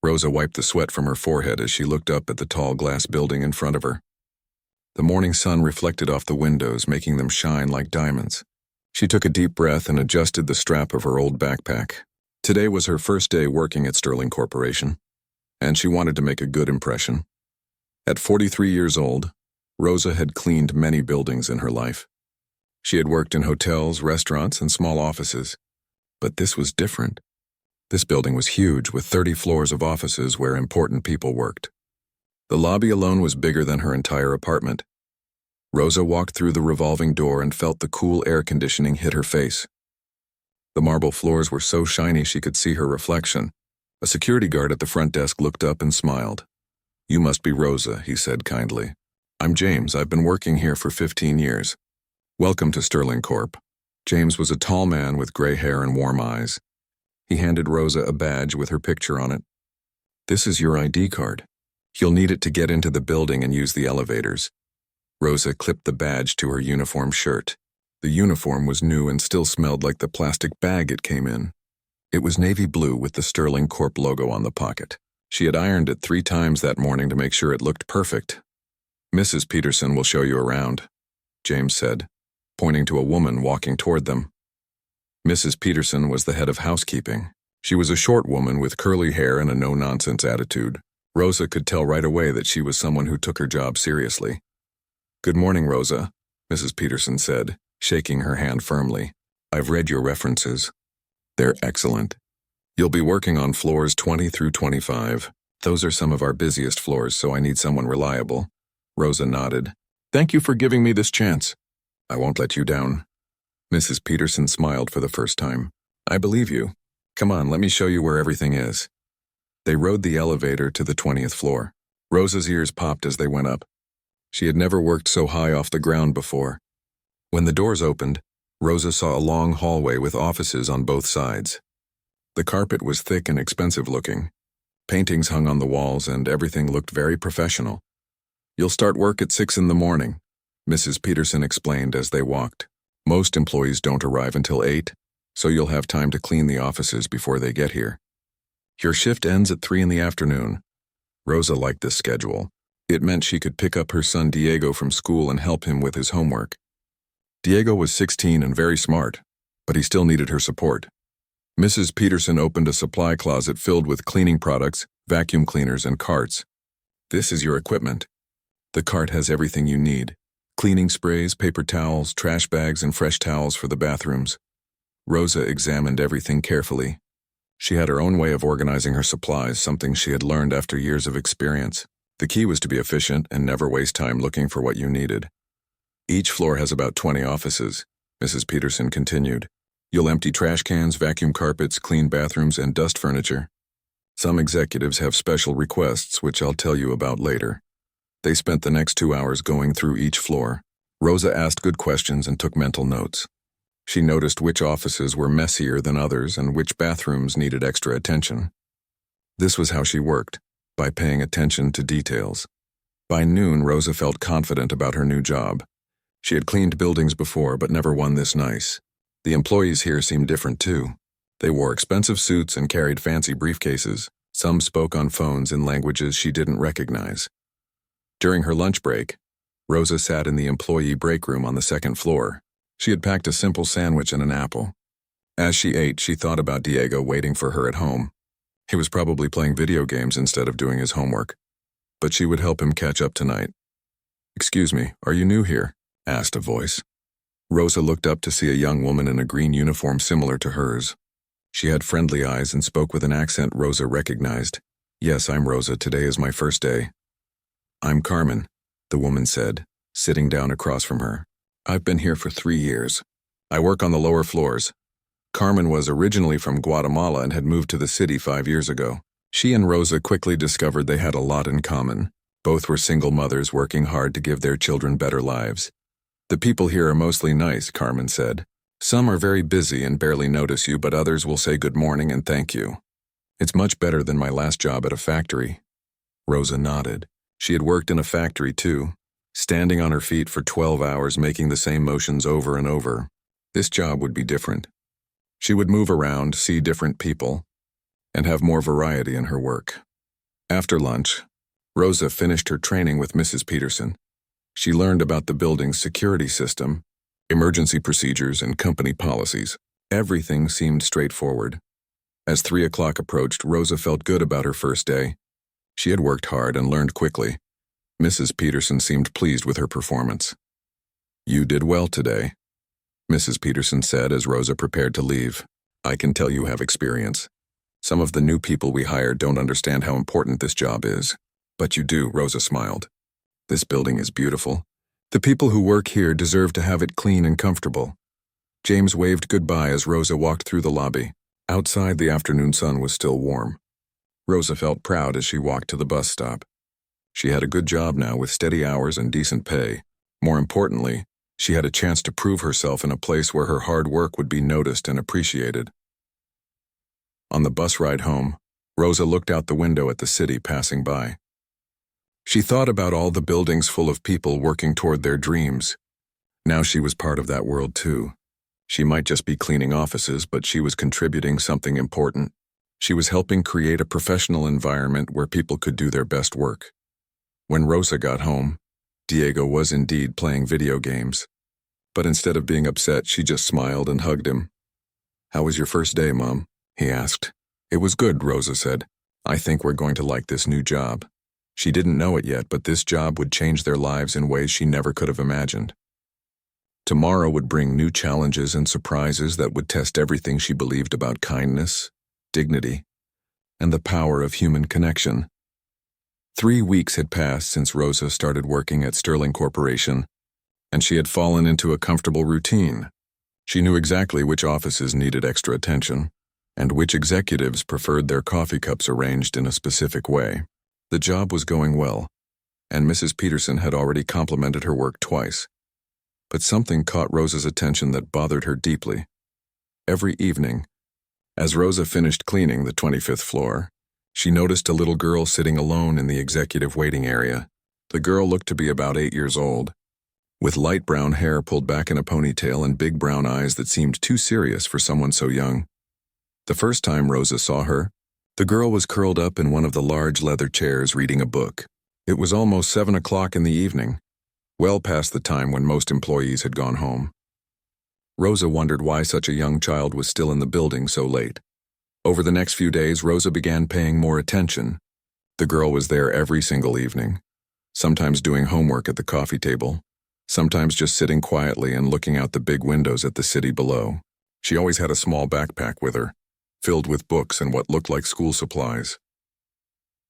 Rosa wiped the sweat from her forehead as she looked up at the tall glass building in front of her. The morning sun reflected off the windows, making them shine like diamonds. She took a deep breath and adjusted the strap of her old backpack. Today was her first day working at Sterling Corporation, and she wanted to make a good impression. At 43 years old, Rosa had cleaned many buildings in her life. She had worked in hotels, restaurants, and small offices. But this was different. This building was huge, with 30 floors of offices where important people worked. The lobby alone was bigger than her entire apartment. Rosa walked through the revolving door and felt the cool air conditioning hit her face. The marble floors were so shiny she could see her reflection. A security guard at the front desk looked up and smiled. "You must be Rosa," he said kindly. "I'm James. I've been working here for 15 years. Welcome to Sterling Corp." James was a tall man with gray hair and warm eyes. He handed Rosa a badge with her picture on it. "This is your ID card. You'll need it to get into the building and use the elevators." Rosa clipped the badge to her uniform shirt. The uniform was new and still smelled like the plastic bag it came in. It was navy blue with the Sterling Corp logo on the pocket. She had ironed it 3 times that morning to make sure it looked perfect. "Mrs. Peterson will show you around," James said, pointing to a woman walking toward them. Mrs. Peterson was the head of housekeeping. She was a short woman with curly hair and a no-nonsense attitude. Rosa could tell right away that she was someone who took her job seriously. "Good morning, Rosa," Mrs. Peterson said, shaking her hand firmly. "I've read your references. They're excellent. You'll be working on floors 20 through 25. Those are some of our busiest floors, so I need someone reliable." Rosa nodded. "Thank you for giving me this chance. I won't let you down." Mrs. Peterson smiled for the first time. "I believe you. Come on, let me show you where everything is." They rode the elevator to the 20th floor. Rosa's ears popped as they went up. She had never worked so high off the ground before. When the doors opened, Rosa saw a long hallway with offices on both sides. The carpet was thick and expensive looking. Paintings hung on the walls and everything looked very professional. "You'll start work at 6 in the morning," Mrs. Peterson explained as they walked. "Most employees don't arrive until 8, so you'll have time to clean the offices before they get here. Your shift ends at 3 in the afternoon." Rosa liked this schedule. It meant she could pick up her son Diego from school and help him with his homework. Diego was 16 and very smart, but he still needed her support. Mrs. Peterson opened a supply closet filled with cleaning products, vacuum cleaners, and carts. "This is your equipment. The cart has everything you need: cleaning sprays, paper towels, trash bags, and fresh towels for the bathrooms." Rosa examined everything carefully. She had her own way of organizing her supplies, something she had learned after years of experience. The key was to be efficient and never waste time looking for what you needed. "Each floor has about 20 offices," Mrs. Peterson continued. "You'll empty trash cans, vacuum carpets, clean bathrooms, and dust furniture. Some executives have special requests, which I'll tell you about later." They spent the next 2 hours going through each floor. Rosa asked good questions and took mental notes. She noticed which offices were messier than others and which bathrooms needed extra attention. This was how she worked, by paying attention to details. By noon, Rosa felt confident about her new job. She had cleaned buildings before, but never one this nice. The employees here seemed different too. They wore expensive suits and carried fancy briefcases. Some spoke on phones in languages she didn't recognize. During her lunch break, Rosa sat in the employee break room on the 2nd floor. She had packed a simple sandwich and an apple. As she ate, she thought about Diego waiting for her at home. He was probably playing video games instead of doing his homework, but she would help him catch up tonight. "Excuse me, are you new here?" asked a voice. Rosa looked up to see a young woman in a green uniform similar to hers. She had friendly eyes and spoke with an accent Rosa recognized. "Yes, I'm Rosa. Today is my first day." "I'm Carmen," the woman said, sitting down across from her. "I've been here for 3 years. I work on the lower floors." Carmen was originally from Guatemala and had moved to the city 5 years ago. She and Rosa quickly discovered they had a lot in common. Both were single mothers working hard to give their children better lives. "The people here are mostly nice," Carmen said. "Some are very busy and barely notice you, but others will say good morning and thank you. It's much better than my last job at a factory." Rosa nodded. She had worked in a factory too, standing on her feet for 12 hours making the same motions over and over. This job would be different. She would move around, see different people, and have more variety in her work. After lunch, Rosa finished her training with Mrs. Peterson. She learned about the building's security system, emergency procedures, and company policies. Everything seemed straightforward. As 3 o'clock approached, Rosa felt good about her first day. She had worked hard and learned quickly. Mrs. Peterson seemed pleased with her performance. "You did well today," Mrs. Peterson said as Rosa prepared to leave. "I can tell you have experience. Some of the new people we hired don't understand how important this job is. But you do," Rosa smiled. "This building is beautiful. The people who work here deserve to have it clean and comfortable." James waved goodbye as Rosa walked through the lobby. Outside, the afternoon sun was still warm. Rosa felt proud as she walked to the bus stop. She had a good job now with steady hours and decent pay. More importantly, she had a chance to prove herself in a place where her hard work would be noticed and appreciated. On the bus ride home, Rosa looked out the window at the city passing by. She thought about all the buildings full of people working toward their dreams. Now she was part of that world too. She might just be cleaning offices, but she was contributing something important. She was helping create a professional environment where people could do their best work. When Rosa got home, Diego was indeed playing video games. But instead of being upset, she just smiled and hugged him. "How was your first day, Mom?" he asked. "It was good," Rosa said. "I think we're going to like this new job." She didn't know it yet, but this job would change their lives in ways she never could have imagined. Tomorrow would bring new challenges and surprises that would test everything she believed about kindness, dignity, and the power of human connection. 3 weeks had passed since Rosa started working at Sterling Corporation, and she had fallen into a comfortable routine. She knew exactly which offices needed extra attention, and which executives preferred their coffee cups arranged in a specific way. The job was going well, and Mrs. Peterson had already complimented her work twice. But something caught Rosa's attention that bothered her deeply. Every evening, as Rosa finished cleaning the 25th floor, she noticed a little girl sitting alone in the executive waiting area. The girl looked to be about 8 years old, with light brown hair pulled back in a ponytail and big brown eyes that seemed too serious for someone so young. The first time Rosa saw her, the girl was curled up in one of the large leather chairs reading a book. It was almost 7 o'clock in the evening, well past the time when most employees had gone home. Rosa wondered why such a young child was still in the building so late. Over the next few days, Rosa began paying more attention. The girl was there every single evening, sometimes doing homework at the coffee table, sometimes just sitting quietly and looking out the big windows at the city below. She always had a small backpack with her, filled with books and what looked like school supplies.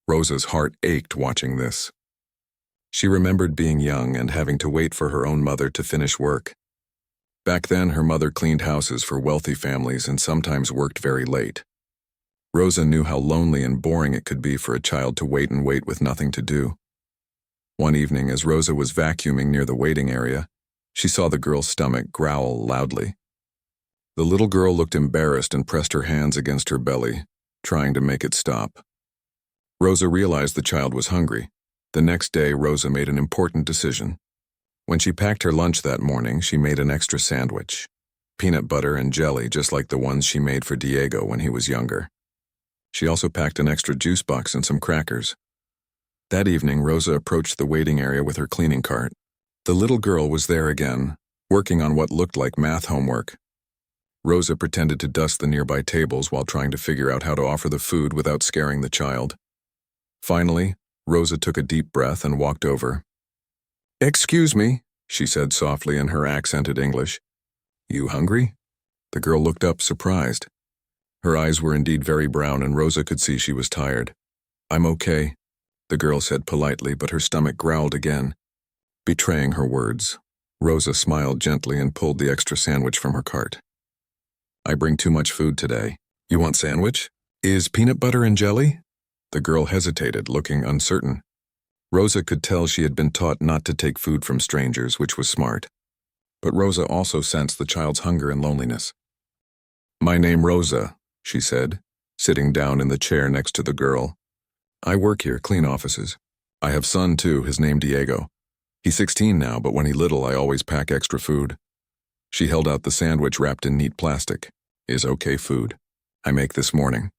Rosa's heart ached watching this. She remembered being young and having to wait for her own mother to finish work. Back then, her mother cleaned houses for wealthy families and sometimes worked very late. Rosa knew how lonely and boring it could be for a child to wait and wait with nothing to do. One evening, as Rosa was vacuuming near the waiting area, she saw the girl's stomach growl loudly. The little girl looked embarrassed and pressed her hands against her belly, trying to make it stop. Rosa realized the child was hungry. The next day, Rosa made an important decision. When she packed her lunch that morning, she made an extra sandwich. Peanut butter and jelly, just like the ones she made for Diego when he was younger. She also packed an extra juice box and some crackers. That evening, Rosa approached the waiting area with her cleaning cart. The little girl was there again, working on what looked like math homework. Rosa pretended to dust the nearby tables while trying to figure out how to offer the food without scaring the child. Finally, Rosa took a deep breath and walked over. "Excuse me," she said softly in her accented English. "You hungry?" The girl looked up, surprised. Her eyes were indeed very brown, and Rosa could see she was tired. "I'm okay," the girl said politely, but her stomach growled again. Betraying her words, Rosa smiled gently and pulled the extra sandwich from her cart. "I bring too much food today. You want sandwich? Is peanut butter and jelly?" The girl hesitated, looking uncertain. Rosa could tell she had been taught not to take food from strangers, which was smart. But Rosa also sensed the child's hunger and loneliness. "My name Rosa," she said, sitting down in the chair next to the girl. "I work here, clean offices. I have son too, his name Diego. He's 16 now, but when he's little I always pack extra food." She held out the sandwich wrapped in neat plastic. "Is okay food. I make this morning."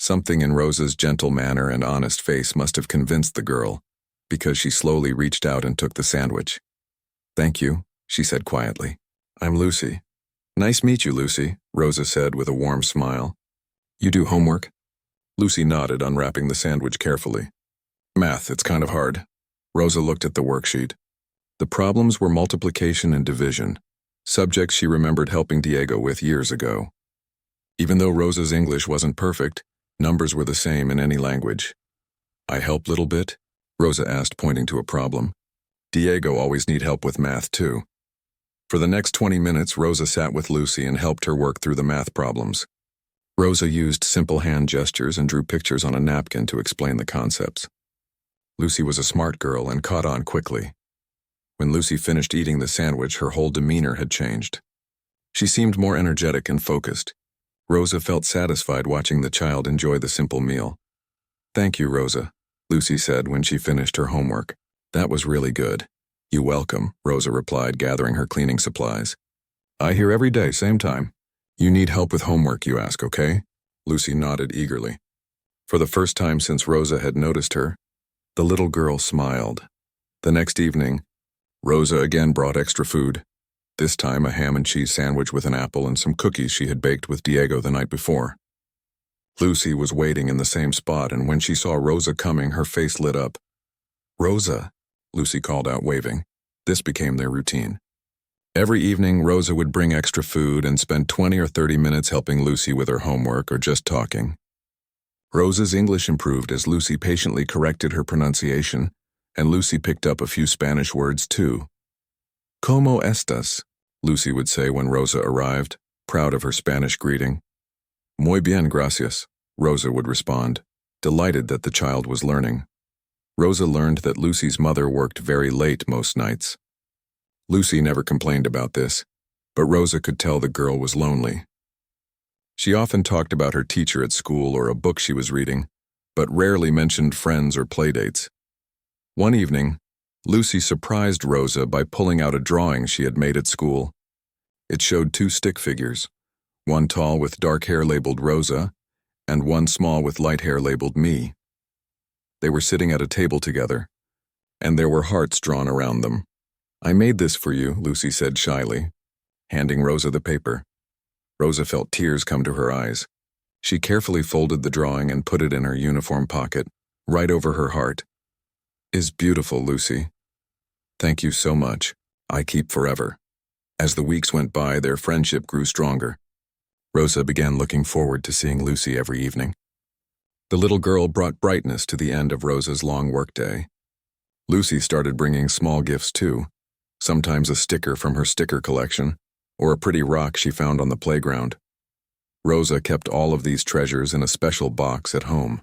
Something in Rosa's gentle manner and honest face must have convinced the girl, because she slowly reached out and took the sandwich. "Thank you," she said quietly. "I'm Lucy." "Nice meet you, Lucy," Rosa said with a warm smile. "You do homework?" Lucy nodded, unwrapping the sandwich carefully. "Math, it's kind of hard." Rosa looked at the worksheet. The problems were multiplication and division, subjects she remembered helping Diego with years ago. Even though Rosa's English wasn't perfect, numbers were the same in any language. "I help little bit?" Rosa asked, pointing to a problem. "Diego always need help with math too." For the next 20 minutes, Rosa sat with Lucy and helped her work through the math problems. Rosa used simple hand gestures and drew pictures on a napkin to explain the concepts. Lucy was a smart girl and caught on quickly. When Lucy finished eating the sandwich, her whole demeanor had changed. She seemed more energetic and focused. Rosa felt satisfied watching the child enjoy the simple meal. "Thank you, Rosa," Lucy said when she finished her homework. "That was really good." "You're welcome," Rosa replied, gathering her cleaning supplies. "I hear every day, same time. You need help with homework, you ask, okay?" Lucy nodded eagerly. For the first time since Rosa had noticed her, the little girl smiled. The next evening, Rosa again brought extra food. This time a ham and cheese sandwich with an apple and some cookies she had baked with Diego the night before. Lucy was waiting in the same spot, and when she saw Rosa coming, her face lit up. "Rosa," Lucy called out, waving. This became their routine. Every evening, Rosa would bring extra food and spend 20 or 30 minutes helping Lucy with her homework or just talking. Rosa's English improved as Lucy patiently corrected her pronunciation, and Lucy picked up a few Spanish words too. "¿Cómo estás?" Lucy would say when Rosa arrived, proud of her Spanish greeting. "Muy bien, gracias," Rosa would respond, delighted that the child was learning. Rosa learned that Lucy's mother worked very late most nights. Lucy never complained about this, but Rosa could tell the girl was lonely. She often talked about her teacher at school or a book she was reading, but rarely mentioned friends or playdates. One evening, Lucy surprised Rosa by pulling out a drawing she had made at school. It showed two stick figures, one tall with dark hair labeled Rosa, and one small with light hair labeled me. They were sitting at a table together, and there were hearts drawn around them. "I made this for you," Lucy said shyly, handing Rosa the paper. Rosa felt tears come to her eyes. She carefully folded the drawing and put it in her uniform pocket, right over her heart. "Is beautiful, Lucy. Thank you so much. I keep forever." As the weeks went by, their friendship grew stronger. Rosa began looking forward to seeing Lucy every evening. The little girl brought brightness to the end of Rosa's long workday. Lucy started bringing small gifts too, sometimes a sticker from her sticker collection, or a pretty rock she found on the playground. Rosa kept all of these treasures in a special box at home.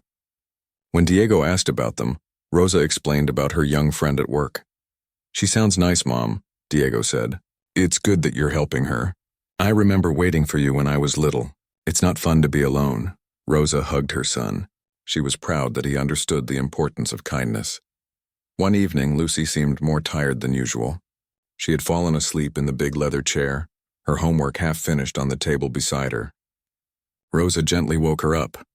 When Diego asked about them, Rosa explained about her young friend at work. "She sounds nice, Mom," Diego said. "It's good that you're helping her. I remember waiting for you when I was little. It's not fun to be alone." Rosa hugged her son. She was proud that he understood the importance of kindness. One evening, Lucy seemed more tired than usual. She had fallen asleep in the big leather chair, her homework half finished on the table beside her. Rosa gently woke her up.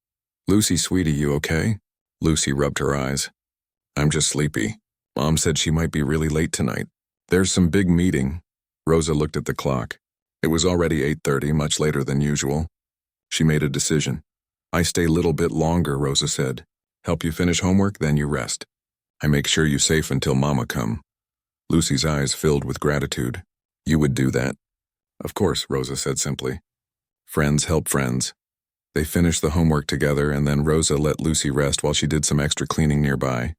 "Lucy, sweetie, you okay?" Lucy rubbed her eyes. "I'm just sleepy. Mom said she might be really late tonight. There's some big meeting." Rosa looked at the clock. It was already 8:30, much later than usual. She made a decision. "I stay a little bit longer," Rosa said. "Help you finish homework, then you rest. I make sure you're safe until Mama come." Lucy's eyes filled with gratitude. "You would do that?" "Of course," Rosa said simply. Friends help friends. They finished the homework together, and then Rosa let Lucy rest while she did some extra cleaning nearby.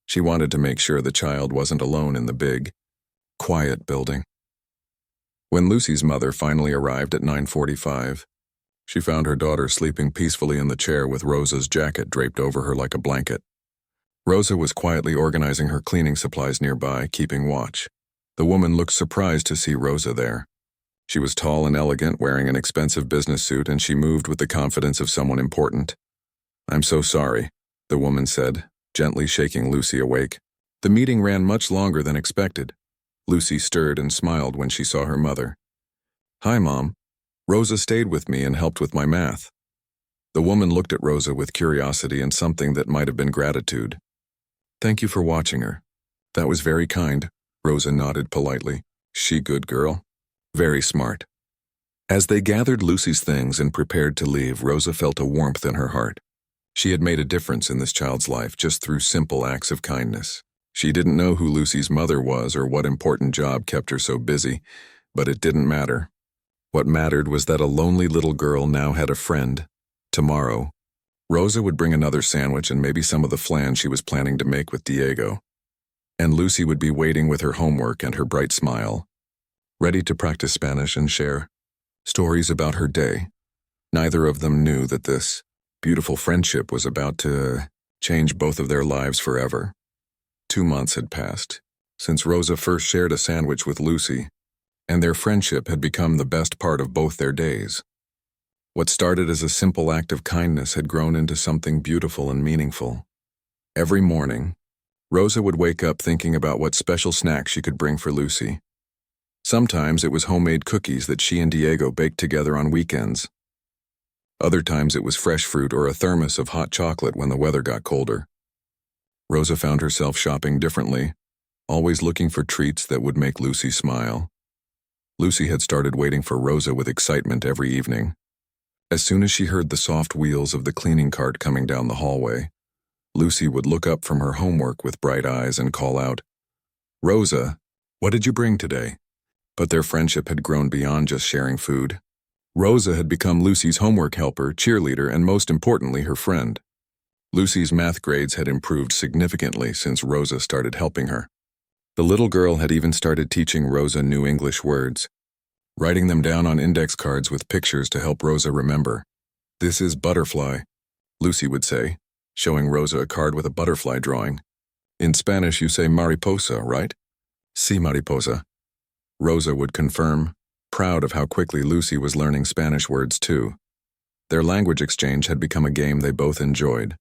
She wanted to make sure the child wasn't alone in the big, quiet building. When Lucy's mother finally arrived at 9:45, she found her daughter sleeping peacefully in the chair with Rosa's jacket draped over her like a blanket. Rosa was quietly organizing her cleaning supplies nearby, keeping watch. The woman looked surprised to see Rosa there. She was tall and elegant, wearing an expensive business suit, and she moved with the confidence of someone important. "I'm so sorry," the woman said, gently shaking Lucy awake. The meeting ran much longer than expected. Lucy stirred and smiled when she saw her mother. "Hi, Mom. Rosa stayed with me and helped with my math." The woman looked at Rosa with curiosity and something that might have been gratitude. "Thank you for watching her. That was very kind," Rosa nodded politely. "She good girl. Very smart." As they gathered Lucy's things and prepared to leave, Rosa felt a warmth in her heart. She had made a difference in this child's life just through simple acts of kindness. She didn't know who Lucy's mother was or what important job kept her so busy, but it didn't matter. What mattered was that a lonely little girl now had a friend. Tomorrow, Rosa would bring another sandwich and maybe some of the flan she was planning to make with Diego. And Lucy would be waiting with her homework and her bright smile, ready to practice Spanish and share stories about her day. Neither of them knew that this beautiful friendship was about to change both of their lives forever. 2 months had passed since Rosa first shared a sandwich with Lucy, and their friendship had become the best part of both their days. What started as a simple act of kindness had grown into something beautiful and meaningful. Every morning, Rosa would wake up thinking about what special snack she could bring for Lucy. Sometimes it was homemade cookies that she and Diego baked together on weekends. Other times it was fresh fruit or a thermos of hot chocolate when the weather got colder. Rosa found herself shopping differently, always looking for treats that would make Lucy smile. Lucy had started waiting for Rosa with excitement every evening. As soon as she heard the soft wheels of the cleaning cart coming down the hallway, Lucy would look up from her homework with bright eyes and call out, "Rosa, what did you bring today?" But their friendship had grown beyond just sharing food. Rosa had become Lucy's homework helper, cheerleader, and most importantly, her friend. Lucy's math grades had improved significantly since Rosa started helping her. The little girl had even started teaching Rosa new English words, writing them down on index cards with pictures to help Rosa remember. "This is butterfly," Lucy would say, showing Rosa a card with a butterfly drawing. "In Spanish you say mariposa, right?" "Sí, mariposa," Rosa would confirm, proud of how quickly Lucy was learning Spanish words too. Their language exchange had become a game they both enjoyed.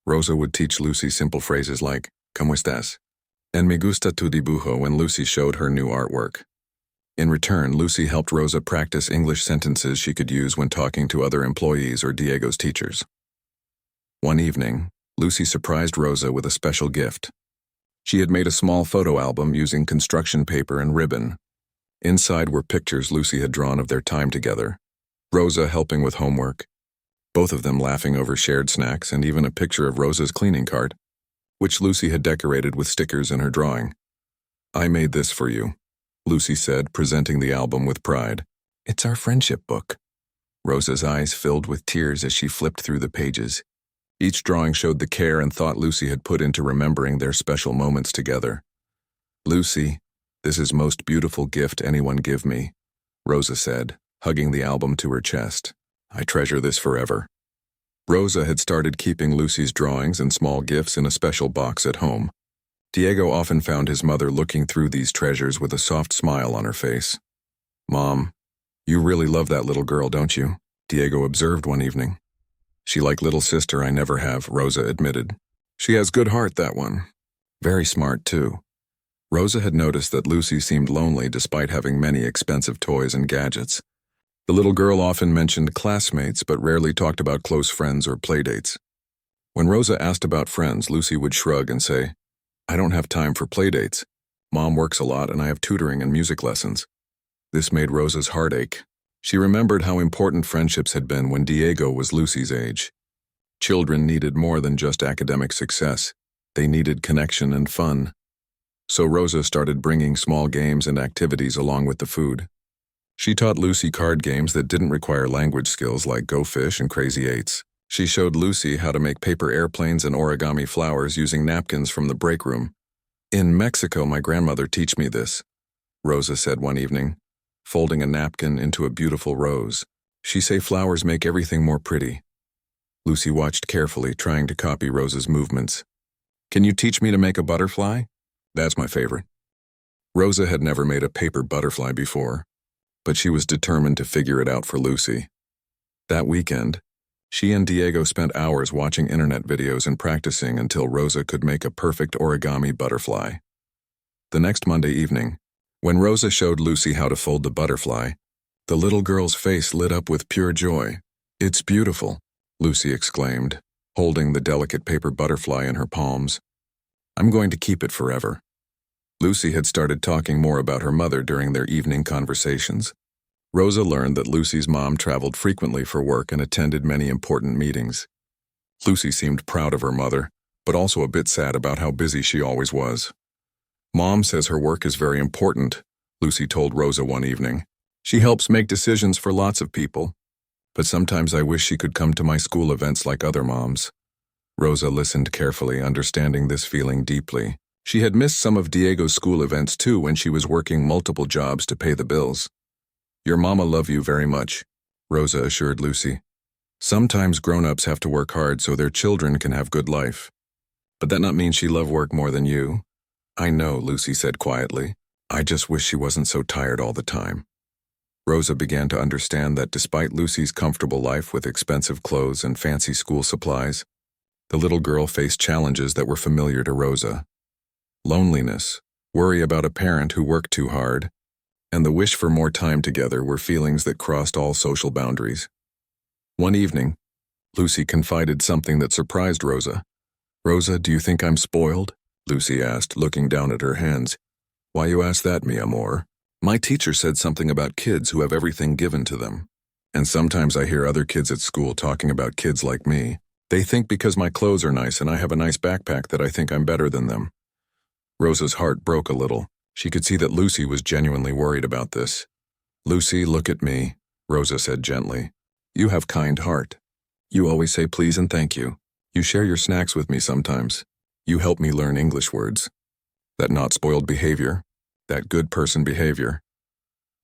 Rosa would teach Lucy simple phrases like, "¿Cómo estás?" and "Me gusta tu dibujo" when Lucy showed her new artwork. In return, Lucy helped Rosa practice English sentences she could use when talking to other employees or Diego's teachers. One evening, Lucy surprised Rosa with a special gift. She had made a small photo album using construction paper and ribbon. Inside were pictures Lucy had drawn of their time together, Rosa helping with homework, both of them laughing over shared snacks, and even a picture of Rosa's cleaning cart, which Lucy had decorated with stickers in her drawing. "I made this for you," Lucy said, presenting the album with pride. "It's our friendship book." Rosa's eyes filled with tears as she flipped through the pages. Each drawing showed the care and thought Lucy had put into remembering their special moments together. "Lucy, this is most beautiful gift anyone give me," Rosa said, hugging the album to her chest. "I treasure this forever." Rosa had started keeping Lucy's drawings and small gifts in a special box at home. Diego often found his mother looking through these treasures with a soft smile on her face. "Mom, you really love that little girl, don't you?" Diego observed one evening. "She like little sister I never have," Rosa admitted. "She has good heart, that one. Very smart, too." Rosa had noticed that Lucy seemed lonely despite having many expensive toys and gadgets. The little girl often mentioned classmates but rarely talked about close friends or playdates. When Rosa asked about friends, Lucy would shrug and say, "I don't have time for playdates. Mom works a lot and I have tutoring and music lessons." This made Rosa's heart ache. She remembered how important friendships had been when Diego was Lucy's age. Children needed more than just academic success. They needed connection and fun. So Rosa started bringing small games and activities along with the food. She taught Lucy card games that didn't require language skills like Go Fish and Crazy Eights. She showed Lucy how to make paper airplanes and origami flowers using napkins from the break room. "In Mexico, my grandmother taught me this," Rosa said one evening, folding a napkin into a beautiful rose. "She say flowers make everything more pretty." Lucy watched carefully, trying to copy Rosa's movements. "Can you teach me to make a butterfly? That's my favorite." Rosa had never made a paper butterfly before, but she was determined to figure it out for Lucy. That weekend, she and Diego spent hours watching internet videos and practicing until Rosa could make a perfect origami butterfly. The next Monday evening, when Rosa showed Lucy how to fold the butterfly, the little girl's face lit up with pure joy. "It's beautiful. Lucy exclaimed, holding the delicate paper butterfly in her palms. I'm going to keep it forever. Lucy had started talking more about her mother during their evening conversations. Rosa learned that Lucy's mom traveled frequently for work and attended many important meetings. Lucy seemed proud of her mother, but also a bit sad about how busy she always was. Mom says her work is very important, Lucy told Rosa one evening. She helps make decisions for lots of people. But sometimes I wish she could come to my school events like other moms. Rosa listened carefully, understanding this feeling deeply. She had missed some of Diego's school events too when she was working multiple jobs to pay the bills. Your mama love you very much, Rosa assured Lucy. Sometimes grown-ups have to work hard so their children can have good life. But that not mean she love work more than you. I know, Lucy said quietly. I just wish she wasn't so tired all the time. Rosa began to understand that despite Lucy's comfortable life with expensive clothes and fancy school supplies, the little girl faced challenges that were familiar to Rosa. Loneliness, worry about a parent who worked too hard, and the wish for more time together were feelings that crossed all social boundaries. One evening, Lucy confided something that surprised Rosa. Rosa, do you think I'm spoiled? Lucy asked, looking down at her hands. Why you ask that, mi amor? My teacher said something about kids who have everything given to them. And sometimes I hear other kids at school talking about kids like me. They think because my clothes are nice and I have a nice backpack that I think I'm better than them. Rosa's heart broke a little. She could see that Lucy was genuinely worried about this. Lucy, look at me, Rosa said gently. You have kind heart. You always say please and thank you. You share your snacks with me sometimes. You help me learn English words. That not spoiled behavior. That good person behavior.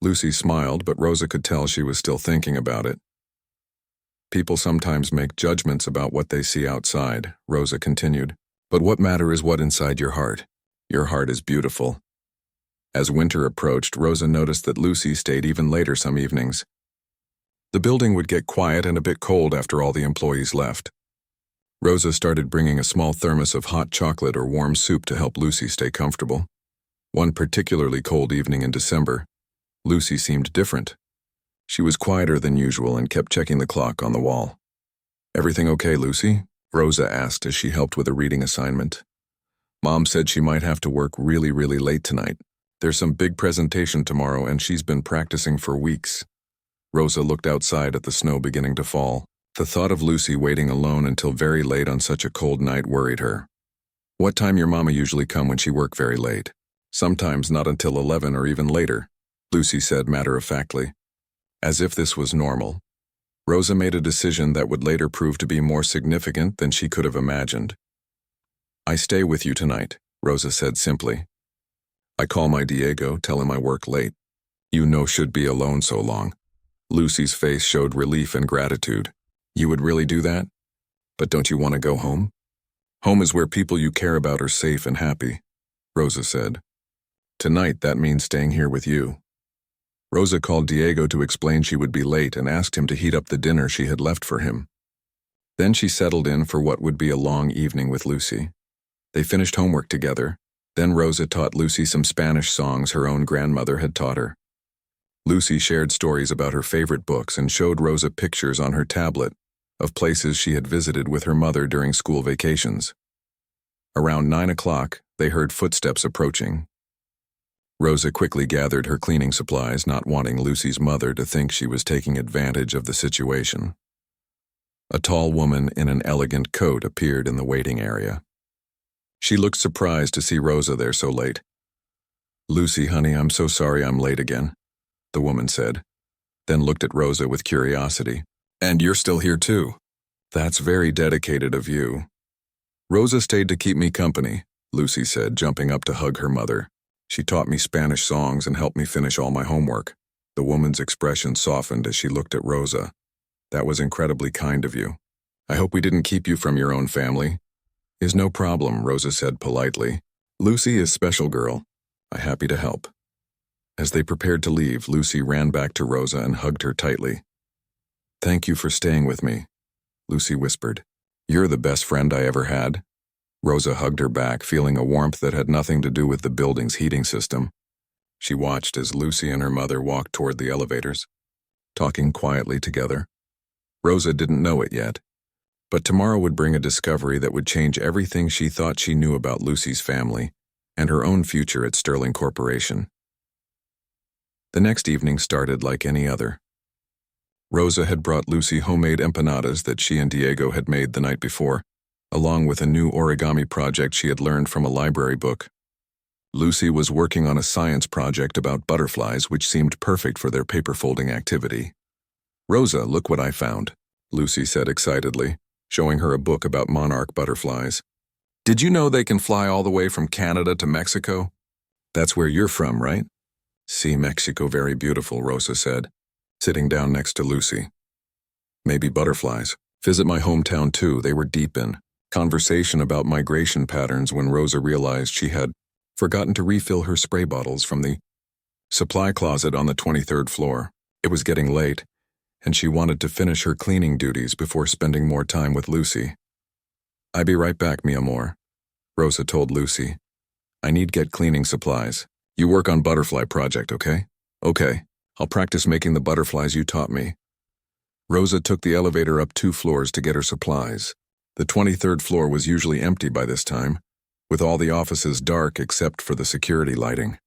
Lucy smiled, but Rosa could tell she was still thinking about it. People sometimes make judgments about what they see outside, Rosa continued. But what matters is what inside your heart. Your heart is beautiful. As winter approached, Rosa noticed that Lucy stayed even later some evenings. The building would get quiet and a bit cold after all the employees left. Rosa started bringing a small thermos of hot chocolate or warm soup to help Lucy stay comfortable. One particularly cold evening in December, Lucy seemed different. She was quieter than usual and kept checking the clock on the wall. Everything okay, Lucy? Rosa asked as she helped with a reading assignment. Mom said she might have to work really late tonight. There's some big presentation tomorrow and she's been practicing for weeks. Rosa looked outside at the snow beginning to fall. The thought of Lucy waiting alone until very late on such a cold night worried her. What time your mama usually come when she work very late? Sometimes not until 11 or even later, Lucy said matter-of-factly. As if this was normal. Rosa made a decision that would later prove to be more significant than she could have imagined. I stay with you tonight, Rosa said simply. I call my Diego, tell him I work late. You know should be alone so long. Lucy's face showed relief and gratitude. You would really do that? But don't you want to go home? Home is where people you care about are safe and happy, Rosa said. Tonight, that means staying here with you. Rosa called Diego to explain she would be late and asked him to heat up the dinner she had left for him. Then she settled in for what would be a long evening with Lucy. They finished homework together. Then Rosa taught Lucy some Spanish songs her own grandmother had taught her. Lucy shared stories about her favorite books and showed Rosa pictures on her tablet of places she had visited with her mother during school vacations. Around 9 o'clock, they heard footsteps approaching. Rosa quickly gathered her cleaning supplies, not wanting Lucy's mother to think she was taking advantage of the situation. A tall woman in an elegant coat appeared in the waiting area. She looked surprised to see Rosa there so late. Lucy, honey, I'm so sorry I'm late again, the woman said, then looked at Rosa with curiosity. And you're still here too. That's very dedicated of you. Rosa stayed to keep me company, Lucy said, jumping up to hug her mother. She taught me Spanish songs and helped me finish all my homework. The woman's expression softened as she looked at Rosa. That was incredibly kind of you. I hope we didn't keep you from your own family. Is no problem, Rosa said politely. Lucy is special girl. I'm happy to help. As they prepared to leave, Lucy ran back to Rosa and hugged her tightly. Thank you for staying with me, Lucy whispered. You're the best friend I ever had. Rosa hugged her back, feeling a warmth that had nothing to do with the building's heating system. She watched as Lucy and her mother walked toward the elevators, talking quietly together. Rosa didn't know it yet, But tomorrow would bring a discovery that would change everything she thought she knew about Lucy's family and her own future at Sterling Corporation. The next evening started like any other. Rosa had brought Lucy homemade empanadas that she and Diego had made the night before, along with a new origami project she had learned from a library book. Lucy was working on a science project about butterflies, which seemed perfect for their paper folding activity. "Rosa, look what I found," Lucy said excitedly, showing her a book about monarch butterflies. "Did you know they can fly all the way from Canada to Mexico? That's where you're from, right?" "See Mexico, very beautiful," Rosa said, sitting down next to Lucy. "Maybe butterflies. Visit my hometown too." They were deep in conversation about migration patterns when Rosa realized she had forgotten to refill her spray bottles from the supply closet on the 23rd floor. It was getting late, and she wanted to finish her cleaning duties before spending more time with Lucy. "I be right back, mi amor," Rosa told Lucy. "I need get cleaning supplies. You work on butterfly project, okay?" "Okay. I'll practice making the butterflies you taught me." Rosa took the elevator up 2 floors to get her supplies. The 23rd floor was usually empty by this time, with all the offices dark except for the security lighting.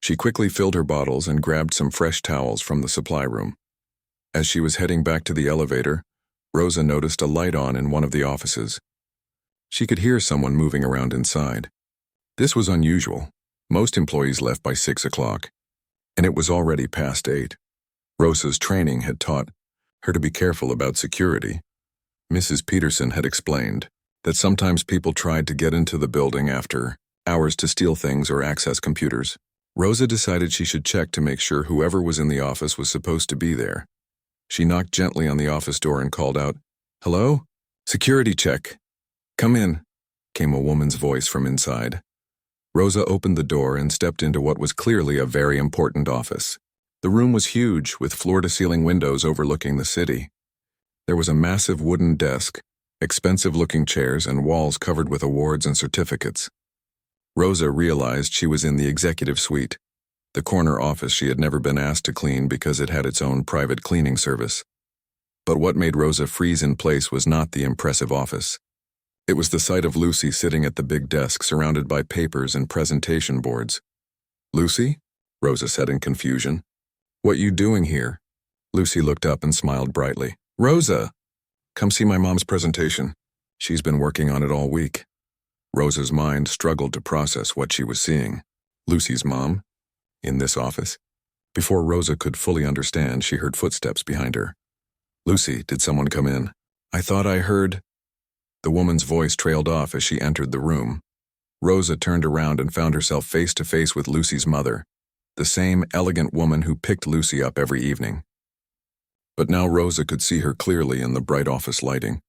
She quickly filled her bottles and grabbed some fresh towels from the supply room. As she was heading back to the elevator, Rosa noticed a light on in one of the offices. She could hear someone moving around inside. This was unusual. Most employees left by 6 o'clock, and it was already past 8. Rosa's training had taught her to be careful about security. Mrs. Peterson had explained that sometimes people tried to get into the building after hours to steal things or access computers. Rosa decided she should check to make sure whoever was in the office was supposed to be there. She knocked gently on the office door and called out, "Hello? Security check." "Come in," came a woman's voice from inside. Rosa opened the door and stepped into what was clearly a very important office. The room was huge, with floor-to-ceiling windows overlooking the city. There was a massive wooden desk, expensive-looking chairs, and walls covered with awards and certificates. Rosa realized she was in the executive suite, the corner office she had never been asked to clean because it had its own private cleaning service. But what made Rosa freeze in place was not the impressive office. It was the sight of Lucy sitting at the big desk surrounded by papers and presentation boards. "Lucy?" Rosa said in confusion. "What you doing here?" Lucy looked up and smiled brightly. "Rosa! Come see my mom's presentation. She's been working on it all week." Rosa's mind struggled to process what she was seeing. Lucy's mom? In this office? Before Rosa could fully understand, she heard footsteps behind her. "Lucy, did someone come in?" "I thought I heard—" The woman's voice trailed off as she entered the room. Rosa turned around and found herself face to face with Lucy's mother, the same elegant woman who picked Lucy up every evening. But now Rosa could see her clearly in the bright office lighting,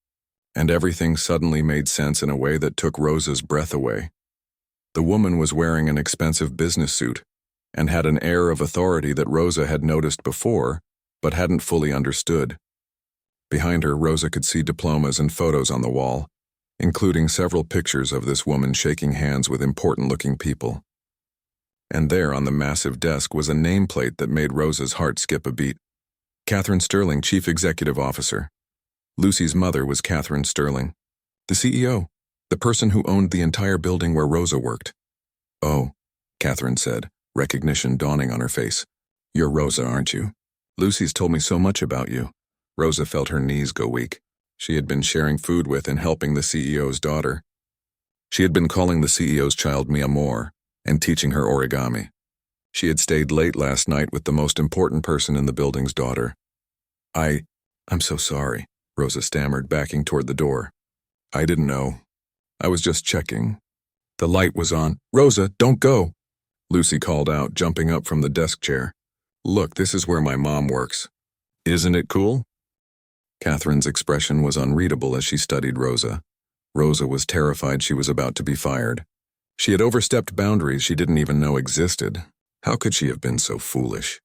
and everything suddenly made sense in a way that took Rosa's breath away. The woman was wearing an expensive business suit and had an air of authority that Rosa had noticed before but hadn't fully understood. Behind her, Rosa could see diplomas and photos on the wall, including several pictures of this woman shaking hands with important-looking people. And there on the massive desk was a nameplate that made Rosa's heart skip a beat. Catherine Sterling, Chief Executive Officer. Lucy's mother was Catherine Sterling, the CEO, the person who owned the entire building where Rosa worked. "Oh," Catherine said, recognition dawning on her face. "You're Rosa, aren't you? Lucy's told me so much about you." Rosa felt her knees go weak. She had been sharing food with and helping the CEO's daughter. She had been calling the CEO's child mi amor and teaching her origami. She had stayed late last night with the most important person in the building's daughter. I'm so sorry," Rosa stammered, backing toward the door. "I didn't know. I was just checking. The light was on." "Rosa, don't go," Lucy called out, jumping up from the desk chair. "Look, this is where my mom works. Isn't it cool?" Catherine's expression was unreadable as she studied Rosa. Rosa was terrified she was about to be fired. She had overstepped boundaries she didn't even know existed. How could she have been so foolish?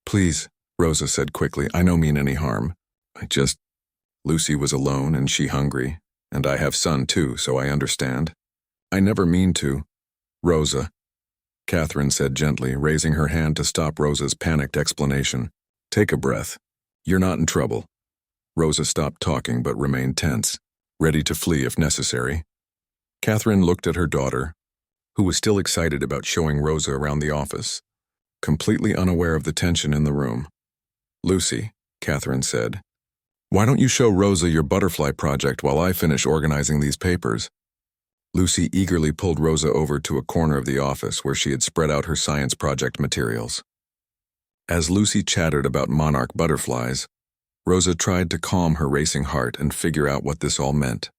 "Please," Rosa said quickly, "I no mean any harm. Lucy was alone and she hungry, and I have son too, so I understand. I never mean to." "Rosa," Catherine said gently, raising her hand to stop Rosa's panicked explanation. "Take a breath. You're not in trouble. Rosa stopped talking but remained tense, ready to flee if necessary. Catherine looked at her daughter, who was still excited about showing Rosa around the office, completely unaware of the tension in the room. "Lucy," Catherine said, "why don't you show Rosa your butterfly project while I finish organizing these papers?" Lucy eagerly pulled Rosa over to a corner of the office where she had spread out her science project materials. As Lucy chattered about monarch butterflies, Rosa tried to calm her racing heart and figure out what this all meant.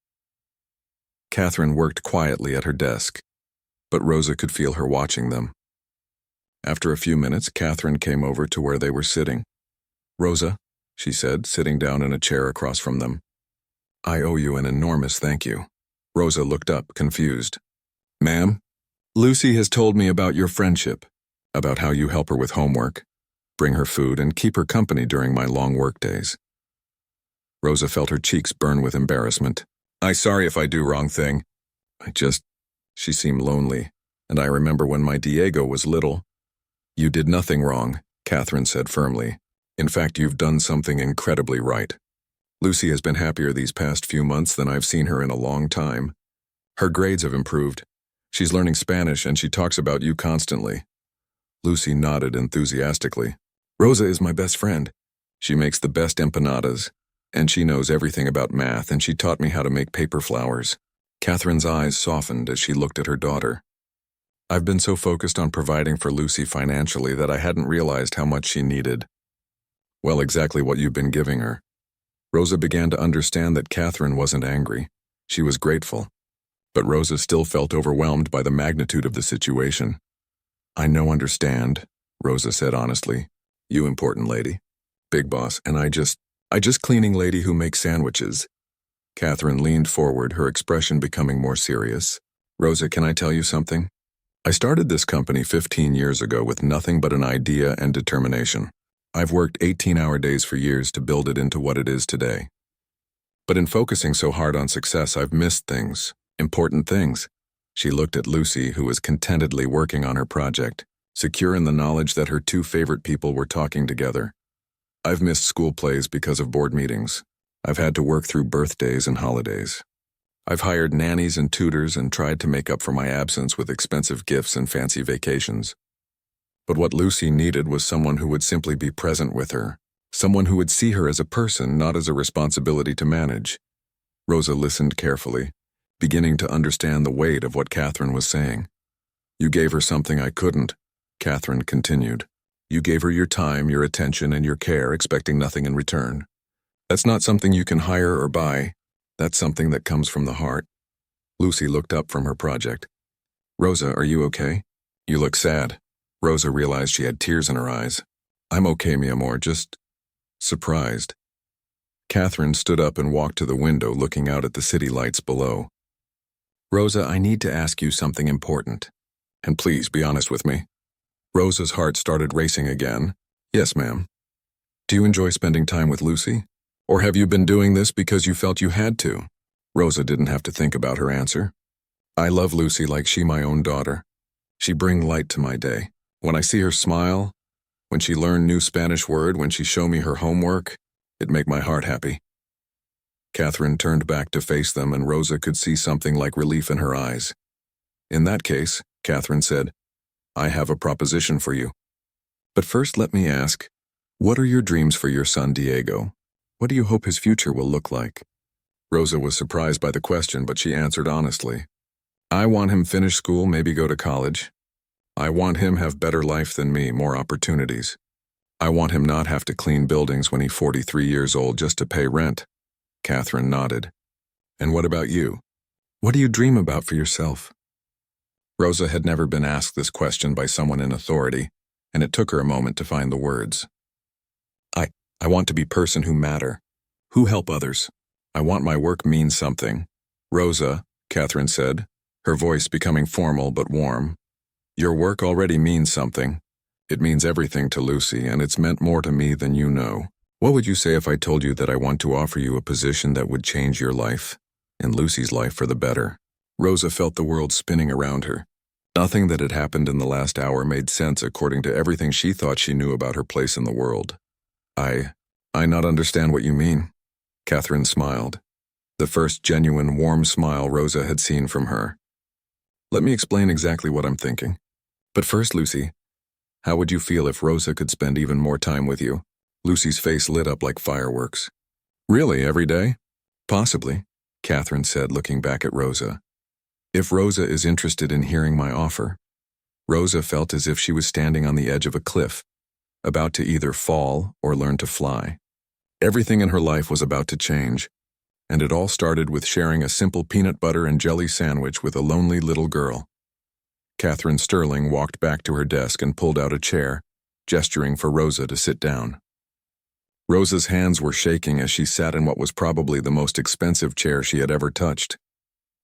Catherine worked quietly at her desk, but Rosa could feel her watching them. After a few minutes, Catherine came over to where they were sitting. "Rosa," she said, sitting down in a chair across from them, "I owe you an enormous thank you." Rosa looked up, confused. "Ma'am? Lucy has told me about your friendship, about how you help her with homework, bring her food, and keep her company during my long workdays." Rosa felt her cheeks burn with embarrassment. "I'm sorry if I do wrong thing. She seemed lonely, and I remember when my Diego was little." "You did nothing wrong," Catherine said firmly. "In fact, you've done something incredibly right. Lucy has been happier these past few months than I've seen her in a long time. Her grades have improved. She's learning Spanish and she talks about you constantly." Lucy nodded enthusiastically. "Rosa is my best friend. She makes the best empanadas, and she knows everything about math, and she taught me how to make paper flowers." Catherine's eyes softened as she looked at her daughter. "I've been so focused on providing for Lucy financially that I hadn't realized how much she needed." "Well, exactly what you've been giving her." Rosa began to understand that Catherine wasn't angry. She was grateful. But Rosa still felt overwhelmed by the magnitude of the situation. "I understand," Rosa said honestly. "You important lady. Big boss, and I just cleaning lady who makes sandwiches." Catherine leaned forward, her expression becoming more serious. "Rosa, can I tell you something? I started this company 15 years ago with nothing but an idea and determination. I've worked 18-hour days for years to build it into what it is today. But in focusing so hard on success, I've missed things, important things." She looked at Lucy, who was contentedly working on her project, secure in the knowledge that her two favorite people were talking together. "I've missed school plays because of board meetings. I've had to work through birthdays and holidays. I've hired nannies and tutors and tried to make up for my absence with expensive gifts and fancy vacations. But what Lucy needed was someone who would simply be present with her, someone who would see her as a person, not as a responsibility to manage." Rosa listened carefully, beginning to understand the weight of what Catherine was saying. "You gave her something I couldn't," Catherine continued. "You gave her your time, your attention, and your care, expecting nothing in return. That's not something you can hire or buy. That's something that comes from the heart." Lucy looked up from her project. "Rosa, are you okay? You look sad." Rosa realized she had tears in her eyes. "I'm okay, mi amor, just surprised." Catherine stood up and walked to the window, looking out at the city lights below. "Rosa, I need to ask you something important. And please be honest with me." Rosa's heart started racing again. "Yes, ma'am." "Do you enjoy spending time with Lucy? Or have you been doing this because you felt you had to?" Rosa didn't have to think about her answer. "I love Lucy like she my own daughter. She bring light to my day. When I see her smile, when she learn new Spanish word, when she show me her homework, it make my heart happy." Catherine turned back to face them, and Rosa could see something like relief in her eyes. "In that case," Catherine said, "I have a proposition for you. But first let me ask, what are your dreams for your son Diego? What do you hope his future will look like?" Rosa was surprised by the question, but she answered honestly. "I want him finish school, maybe go to college. I want him have better life than me, more opportunities. I want him not have to clean buildings when he's 43 years old just to pay rent." Catherine nodded. "And what about you? What do you dream about for yourself?" Rosa had never been asked this question by someone in authority, and it took her a moment to find the words. I want to be person who matter, who help others. I want my work means something." "Rosa," Catherine said, her voice becoming formal but warm, "your work already means something. It means everything to Lucy, and it's meant more to me than you know. What would you say if I told you that I want to offer you a position that would change your life, and Lucy's life for the better?" Rosa felt the world spinning around her. Nothing that had happened in the last hour made sense according to everything she thought she knew about her place in the world. I not understand what you mean." Catherine smiled. The first genuine, warm smile Rosa had seen from her. Let me explain exactly what I'm thinking. But first, Lucy, how would you feel if Rosa could spend even more time with you? Lucy's face lit up like fireworks. Really, every day? Possibly, Catherine said, looking back at Rosa. If Rosa is interested in hearing my offer. Rosa felt as if she was standing on the edge of a cliff, about to either fall or learn to fly. Everything in her life was about to change, and it all started with sharing a simple peanut butter and jelly sandwich with a lonely little girl. Catherine Sterling walked back to her desk and pulled out a chair, gesturing for Rosa to sit down. Rosa's hands were shaking as she sat in what was probably the most expensive chair she had ever touched.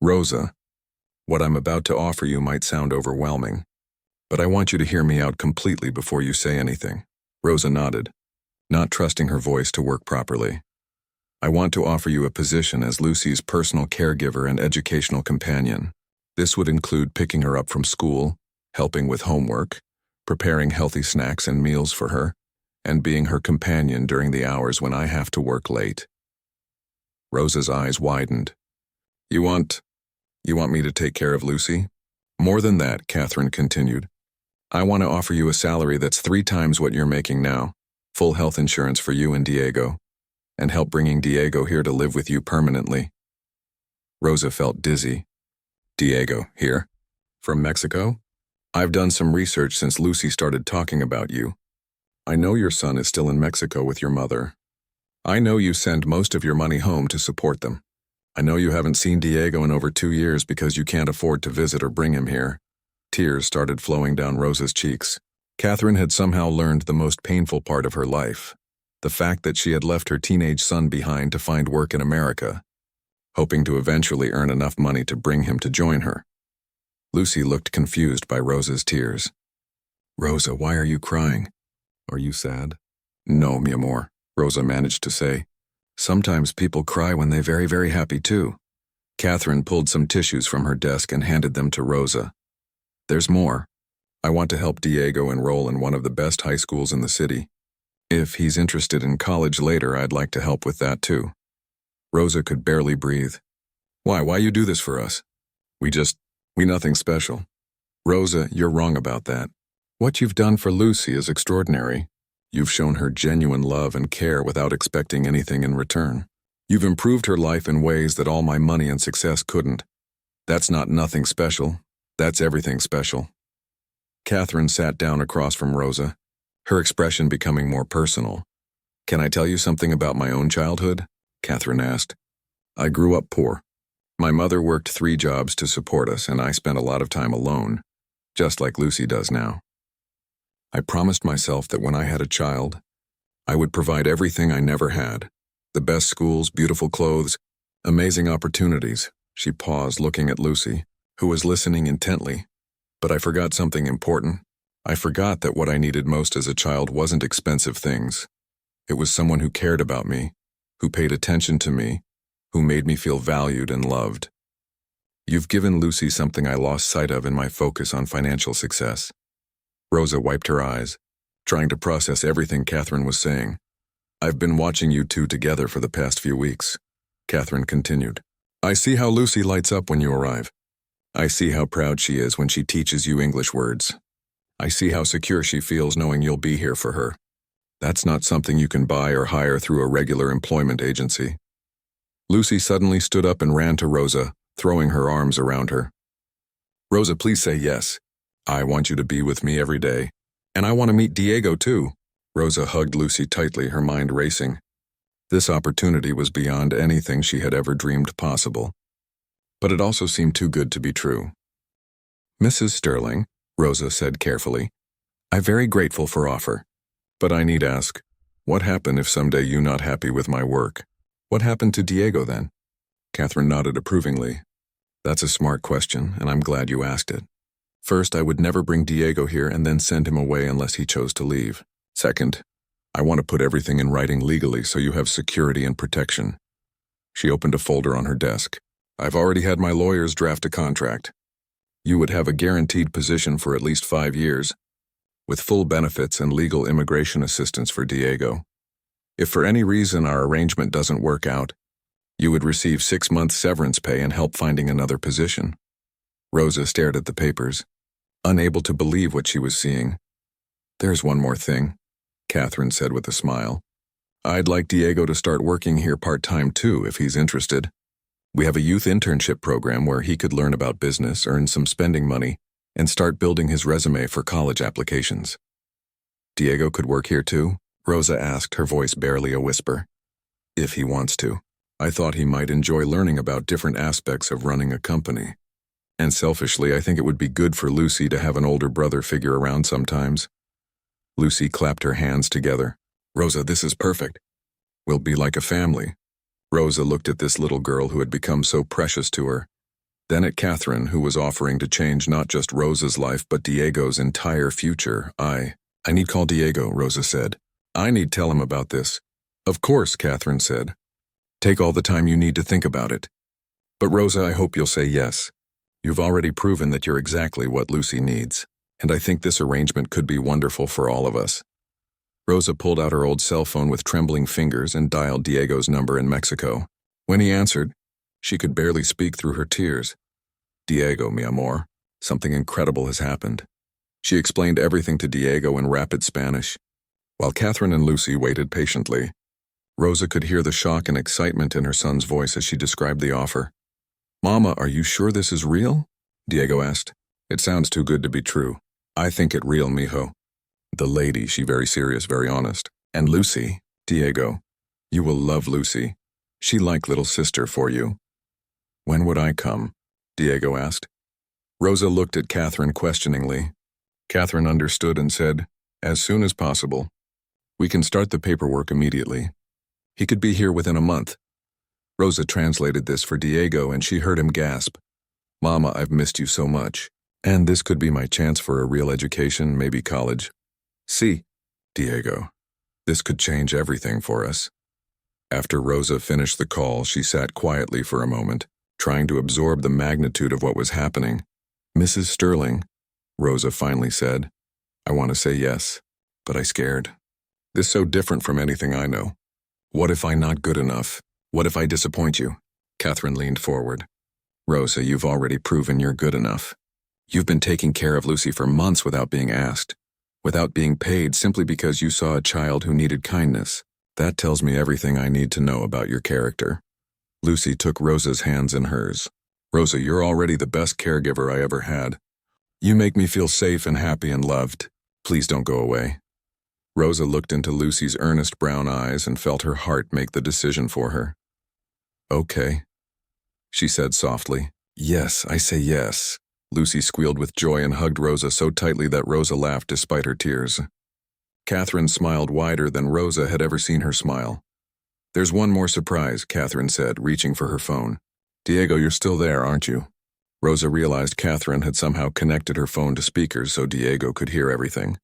Rosa, what I'm about to offer you might sound overwhelming, but I want you to hear me out completely before you say anything. Rosa nodded, not trusting her voice to work properly. I want to offer you a position as Lucy's personal caregiver and educational companion. This would include picking her up from school, helping with homework, preparing healthy snacks and meals for her, and being her companion during the hours when I have to work late. Rosa's eyes widened. You want me to take care of Lucy? More than that, Catherine continued. I want to offer you a salary that's 3 times what you're making now, full health insurance for you and Diego, and help bringing Diego here to live with you permanently. Rosa felt dizzy. Diego, here? From Mexico? I've done some research since Lucy started talking about you. I know your son is still in Mexico with your mother. I know you send most of your money home to support them. I know you haven't seen Diego in over 2 years because you can't afford to visit or bring him here. Tears started flowing down Rosa's cheeks. Catherine had somehow learned the most painful part of her life, the fact that she had left her teenage son behind to find work in America, hoping to eventually earn enough money to bring him to join her. Lucy looked confused by Rosa's tears. Rosa, why are you crying? Are you sad? No, mi amor, Rosa managed to say. Sometimes people cry when they're very, very happy too. Catherine pulled some tissues from her desk and handed them to Rosa. There's more. I want to help Diego enroll in one of the best high schools in the city. If he's interested in college later, I'd like to help with that too. Rosa could barely breathe. Why you do this for us? We nothing special. Rosa, you're wrong about that. What you've done for Lucy is extraordinary. You've shown her genuine love and care without expecting anything in return. You've improved her life in ways that all my money and success couldn't. That's not nothing special. That's everything special. Catherine sat down across from Rosa, her expression becoming more personal. Can I tell you something about my own childhood? Catherine asked. I grew up poor. My mother worked 3 jobs to support us, and I spent a lot of time alone, just like Lucy does now. I promised myself that when I had a child, I would provide everything I never had. The best schools, beautiful clothes, amazing opportunities. She paused, looking at Lucy, who was listening intently. But I forgot something important. I forgot that what I needed most as a child wasn't expensive things. It was someone who cared about me, who paid attention to me, who made me feel valued and loved. You've given Lucy something I lost sight of in my focus on financial success. Rosa wiped her eyes, trying to process everything Catherine was saying. I've been watching you two together for the past few weeks, Catherine continued. I see how Lucy lights up when you arrive. I see how proud she is when she teaches you English words. I see how secure she feels knowing you'll be here for her. That's not something you can buy or hire through a regular employment agency. Lucy suddenly stood up and ran to Rosa, throwing her arms around her. Rosa, please say yes. I want you to be with me every day. And I want to meet Diego too. Rosa hugged Lucy tightly, her mind racing. This opportunity was beyond anything she had ever dreamed possible. But it also seemed too good to be true. Mrs. Sterling, Rosa said carefully, I'm very grateful for offer. But I need ask, what happened if someday you not happy with my work? What happened to Diego then? Catherine nodded approvingly. That's a smart question, and I'm glad you asked it. First, I would never bring Diego here and then send him away unless he chose to leave. Second, I want to put everything in writing legally so you have security and protection. She opened a folder on her desk. I've already had my lawyers draft a contract. You would have a guaranteed position for at least 5 years, with full benefits and legal immigration assistance for Diego. If for any reason our arrangement doesn't work out, you would receive 6 months severance pay and help finding another position." Rosa stared at the papers, unable to believe what she was seeing. "There's one more thing," Catherine said with a smile. "I'd like Diego to start working here part-time too, if he's interested. We have a youth internship program where he could learn about business, earn some spending money, and start building his resume for college applications." "Diego could work here too?" Rosa asked, her voice barely a whisper. "If he wants to. I thought he might enjoy learning about different aspects of running a company. And selfishly, I think it would be good for Lucy to have an older brother figure around sometimes." Lucy clapped her hands together. "Rosa, this is perfect. We'll be like a family." Rosa looked at this little girl who had become so precious to her, then at Catherine, who was offering to change not just Rosa's life but Diego's entire future. I need call Diego," Rosa said. "I need tell him about this." "Of course," Catherine said. "Take all the time you need to think about it. But Rosa, I hope you'll say yes. You've already proven that you're exactly what Lucy needs, and I think this arrangement could be wonderful for all of us." Rosa pulled out her old cell phone with trembling fingers and dialed Diego's number in Mexico. When he answered, she could barely speak through her tears. "Diego, mi amor, something incredible has happened." She explained everything to Diego in rapid Spanish. While Catherine and Lucy waited patiently, Rosa could hear the shock and excitement in her son's voice as she described the offer. "Mama, are you sure this is real?" Diego asked. "It sounds too good to be true. I think it real, mijo." The lady, she very serious, very honest. "And Lucy, Diego, you will love Lucy. She like little sister for you." "When would I come?" Diego asked. Rosa looked at Catherine questioningly. Catherine understood and said, "As soon as possible. We can start the paperwork immediately. He could be here within a month." Rosa translated this for Diego and she heard him gasp. "Mama, I've missed you so much. And this could be my chance for a real education, maybe college. See, Diego, this could change everything for us." After Rosa finished the call, she sat quietly for a moment, trying to absorb the magnitude of what was happening. "Mrs. Sterling," Rosa finally said, "I want to say yes, but I scared. This so different from anything I know. What if I'm not good enough? What if I disappoint you?" Catherine leaned forward. "Rosa, you've already proven you're good enough. You've been taking care of Lucy for months without being asked, without being paid, simply because you saw a child who needed kindness. That tells me everything I need to know about your character." Lucy took Rosa's hands in hers. "Rosa, you're already the best caregiver I ever had. You make me feel safe and happy and loved. Please don't go away." Rosa looked into Lucy's earnest brown eyes and felt her heart make the decision for her. "Okay," she said softly. "Yes, I say yes." Lucy squealed with joy and hugged Rosa so tightly that Rosa laughed despite her tears. Catherine smiled wider than Rosa had ever seen her smile. "There's one more surprise," Catherine said, reaching for her phone. "Diego, you're still there, aren't you?" Rosa realized Catherine had somehow connected her phone to speakers so Diego could hear everything.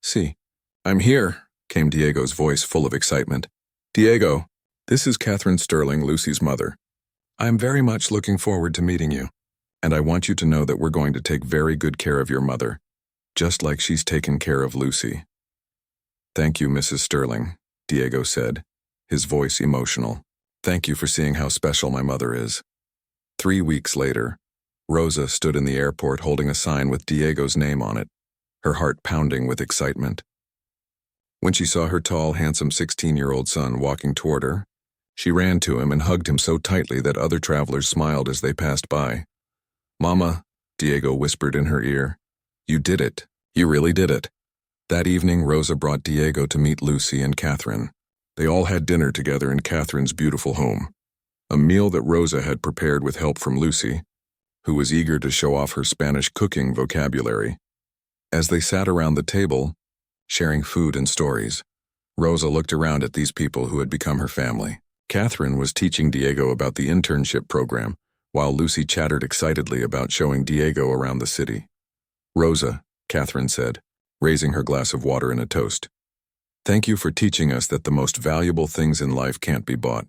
"See, I'm here," came Diego's voice full of excitement. "Diego, this is Catherine Sterling, Lucy's mother. I'm very much looking forward to meeting you. And I want you to know that we're going to take very good care of your mother, just like she's taken care of Lucy." "Thank you, Mrs. Sterling," Diego said, his voice emotional. "Thank you for seeing how special my mother is." 3 weeks later, Rosa stood in the airport holding a sign with Diego's name on it, her heart pounding with excitement. When she saw her tall, handsome 16-year-old son walking toward her, she ran to him and hugged him so tightly that other travelers smiled as they passed by. "Mama," Diego whispered in her ear, "you did it. You really did it." That evening, Rosa brought Diego to meet Lucy and Catherine. They all had dinner together in Catherine's beautiful home, a meal that Rosa had prepared with help from Lucy, who was eager to show off her Spanish cooking vocabulary. As they sat around the table, sharing food and stories, Rosa looked around at these people who had become her family. Catherine was teaching Diego about the internship program, while Lucy chattered excitedly about showing Diego around the city. "Rosa," Catherine said, raising her glass of water in a toast, "thank you for teaching us that the most valuable things in life can't be bought.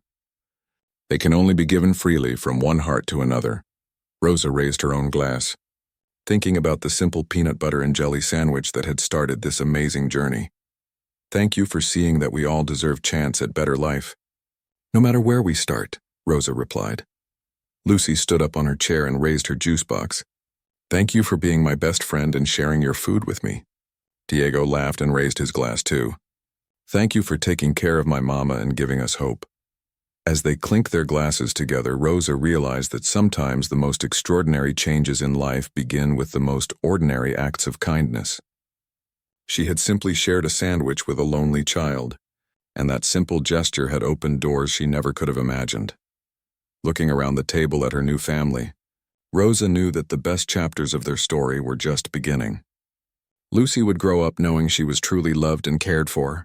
They can only be given freely from one heart to another." Rosa raised her own glass, thinking about the simple peanut butter and jelly sandwich that had started this amazing journey. Thank you for seeing that we all deserve chance at better life. No matter where we start, Rosa replied. Lucy stood up on her chair and raised her juice box. Thank you for being my best friend and sharing your food with me. Diego laughed and raised his glass too. Thank you for taking care of my mama and giving us hope. As they clinked their glasses together, Rosa realized that sometimes the most extraordinary changes in life begin with the most ordinary acts of kindness. She had simply shared a sandwich with a lonely child, and that simple gesture had opened doors she never could have imagined. Looking around the table at her new family, Rosa knew that the best chapters of their story were just beginning. Lucy would grow up knowing she was truly loved and cared for.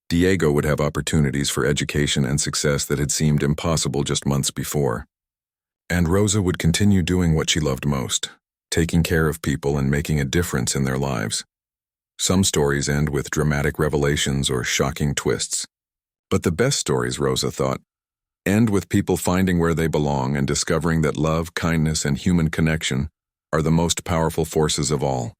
Diego would have opportunities for education and success that had seemed impossible just months before. And Rosa would continue doing what she loved most, taking care of people and making a difference in their lives. Some stories end with dramatic revelations or shocking twists. But the best stories, Rosa thought, end with people finding where they belong and discovering that love, kindness, and human connection are the most powerful forces of all.